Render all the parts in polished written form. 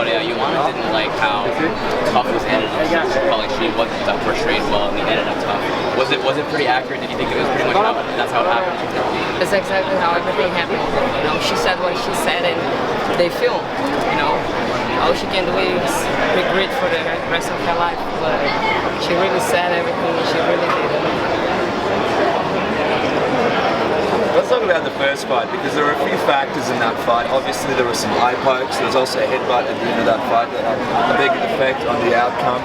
Claudia, Joanna didn't like how tough was ended up. She felt like she wasn't portrayed well in the ended up tough. Was it pretty accurate? Did you think it was pretty much how that's how it happened? It's exactly how everything happened. You know, she said what she said, and they filmed. You know, all she can do is regret for the rest of her life. But she really said everything. She really did it. Let's talk about the first fight, because there were a few factors in that fight. Obviously there were some eye pokes, there was also a headbutt at the end of that fight that had a big effect on the outcome.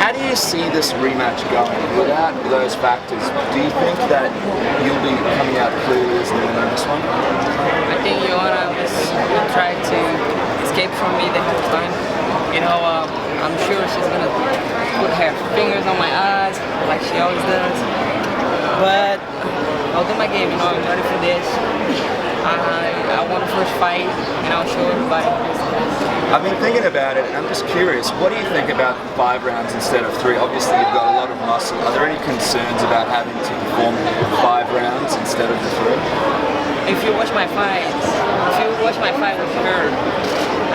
How do you see this rematch going without those factors? Do you think that you'll be coming out clearly as the winner in this one? I think Joanna will try to escape from me the whole time. You know, I'm sure she's gonna put her fingers on my eyes like she always does. But I'll do my game, you know, I'm ready for this. I won the first fight, and I'll show everybody. I've been thinking about it, and I'm just curious, what do you think about 5 rounds instead of 3? Obviously you've got a lot of muscle. Are there any concerns about having to perform 5 rounds instead of the 3? If you watch my fight with her,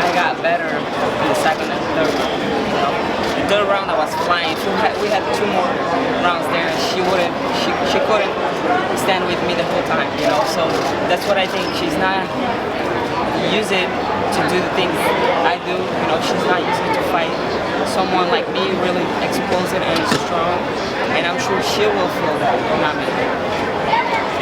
I got better in the second and third. You know, the third round I was flying. We had 2 more rounds there, and she couldn't stand with me the whole time. You know, so that's what I think. She's not used it to do the things I do. You know, she's not used it to fight someone like me, really explosive and strong. And I'm sure she will feel that, not me.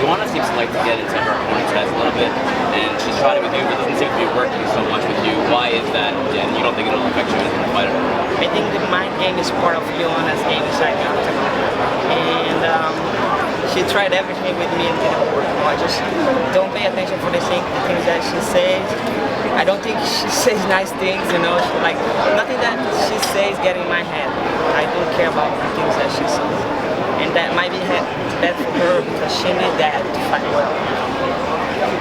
Joanna seems to like to get into her opponent's heads a little bit, and she's tried it with you, but doesn't seem to be working so much with you. Why is that? And you don't think it'll affect you as a fighter? I think the mind game is part of Joanna's game inside the octagon, and she tried everything with me and didn't work. I just don't pay attention for the things that she says. I don't think she says nice things, you know. Like nothing that she says get in my head. I don't care about the things that she says, and that might be bad for her because she needs that to fight well.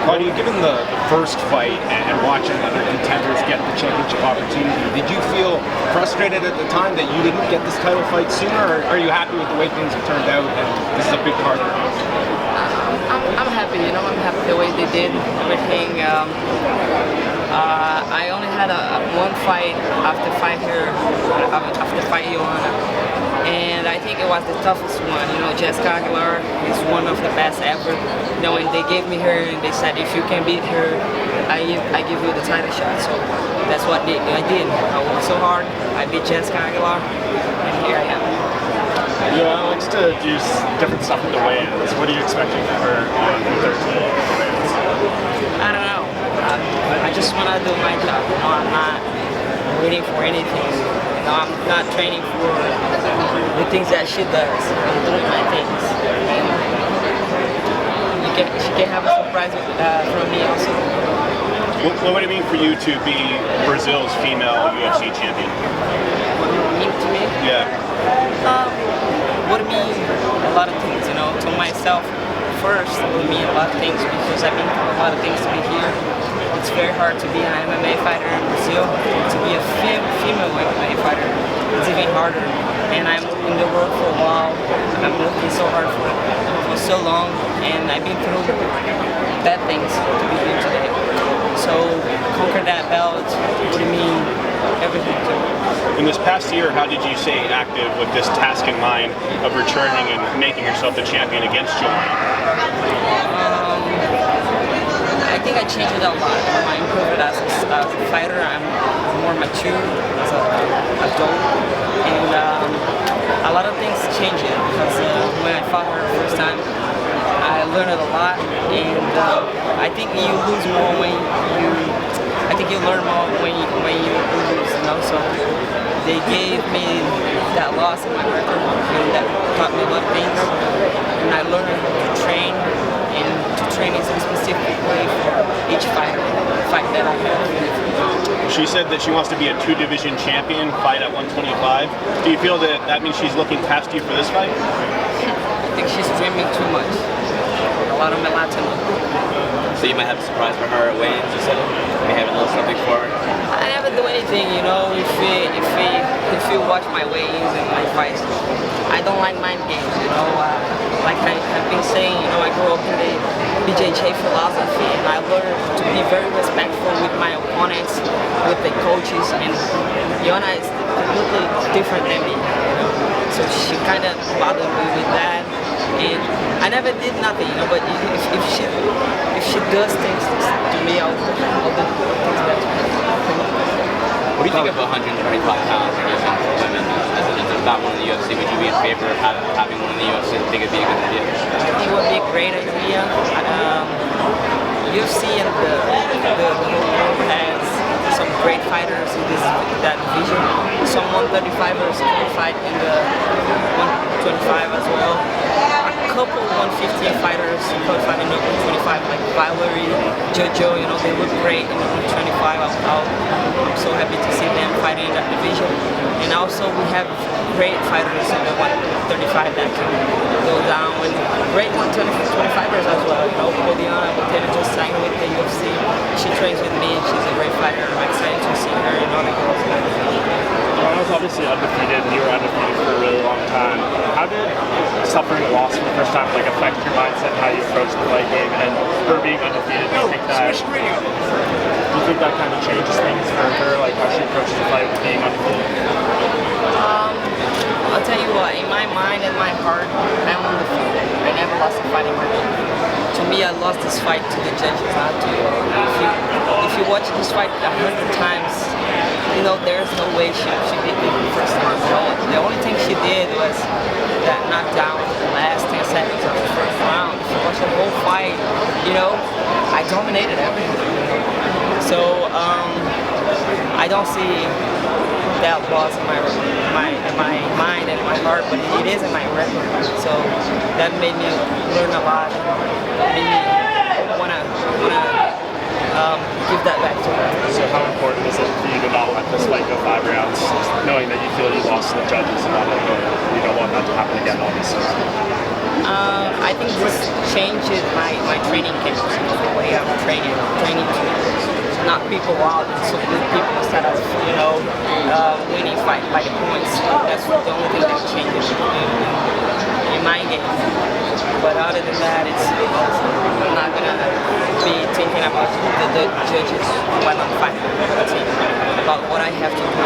Claudia, given the first fight and watching other contenders get the championship opportunity, did you feel frustrated at the time that you didn't get this title fight sooner, or are you happy with the way things have turned out and this is a big part of it? I'm happy, you know, I'm happy the way they did everything. I only had one fight after fight Joanna, and I think it was the toughest one. You know, Jessica Aguilar is one of the best ever. You know, and they gave me her and they said if you can beat her, I give you the title shot. So that's what I did. I worked so hard. I beat Jessica Aguilar, and here I am. Joanna likes to do different stuff with the weigh-ins. What are you expecting for her in 13? I don't know. I just want to do my job. You know, I'm not waiting for anything. You know, I'm not training for the things that she does. I'm doing my things. And she can have a surprise from me also. What would it mean for you to be Brazil's female UFC champion? What does it mean to me? Yeah. Would mean a lot of things, you know. To myself, first, it would mean a lot of things because I've been through a lot of things to be here. It's very hard to be an MMA fighter in Brazil. To be a female MMA fighter, it's even harder. And I'm in the world for a while. I'm working so hard for so long, and I've been through bad things to be here today. So conquer that belt would mean everything to me. In this past year, how did you stay active with this task in mind of returning and making yourself the champion against Joanna? I think I changed it a lot. I improved as a fighter. I'm more mature as an adult, and a lot of things changed because when I fought her the first time, I learned a lot, and I think you lose more when you. I think you learn more when you lose, you know. So they gave me that loss in my record, and that taught me a lot of things. And I learned to train, and to train in a specific way for each fight that I have. She said that she wants to be a 2-division champion, fight at 125. Do you feel that that means she's looking past you for this fight? I think she's dreaming too much. A lot of melatonin. So you might have a surprise for her at weigh-ins, you said? You may have a little something for her? I never do anything, you know. If you watch my weigh-ins and my fights, I don't like mind games, you know. Like I've been saying, you know, I grew up in the BJJ philosophy, and I learned to be very respectful with my opponents, with the coaches, and Joanna is completely different than me, you know. So she kind of bothered me with that, and I never did nothing, you know. But if she does things to me, I'll do things back to her. What do you think of 125-pound division for women? As not one in the UFC, would you be in favor of having one in the UFC? Do you think it'd be a good idea? I think it would be a great idea. UFC and the whole world has some great fighters in that division. Some 135ers qualified in the 125 as well. A couple 115 fighters qualified in the 125, like rivalry, Jojo, you know, they look great in the 125. I'm so happy to see them fighting in that division. And also we have great fighters in the 135 that can go down, and great 125ers as well. You know, Claudia just signed with the UFC. She trains with me. She's a great fighter. I'm excited to see her and other girls. Joanna's obviously undefeated, and you were undefeated for a really long time. How did suffering a loss for the first time affect your mindset and how you approach the fight game? And her being undefeated, do you think that kind of changes things for her, like how she approaches the fight with being undefeated? I'll tell you what, in my mind and my heart, I'm undefeated. I never lost a fight in my life. To me, I lost this fight to the judges, not to you. If you watch this fight 100 times, you know, there's no way she beat me the first round. You know, the only thing she did was that knockdown in the last 10 seconds of the first round. If you watch the whole fight, you know, I dominated everything. So, I don't see that loss in my mind and my heart, but it is in my record. So that made me learn a lot. Made me wanna give that back to her. So how important is it for you to not let this fight go 5 rounds, knowing that you feel you lost to the judges and you don't want that to happen again, obviously? I think this changes my training camps, you know, the way I'm training to knock people out and support people instead of, you know, winning fight by the points. That's the only thing that changes in my game. But other than that, I'm not gonna be thinking about the judges while I'm fighting. About what I have to do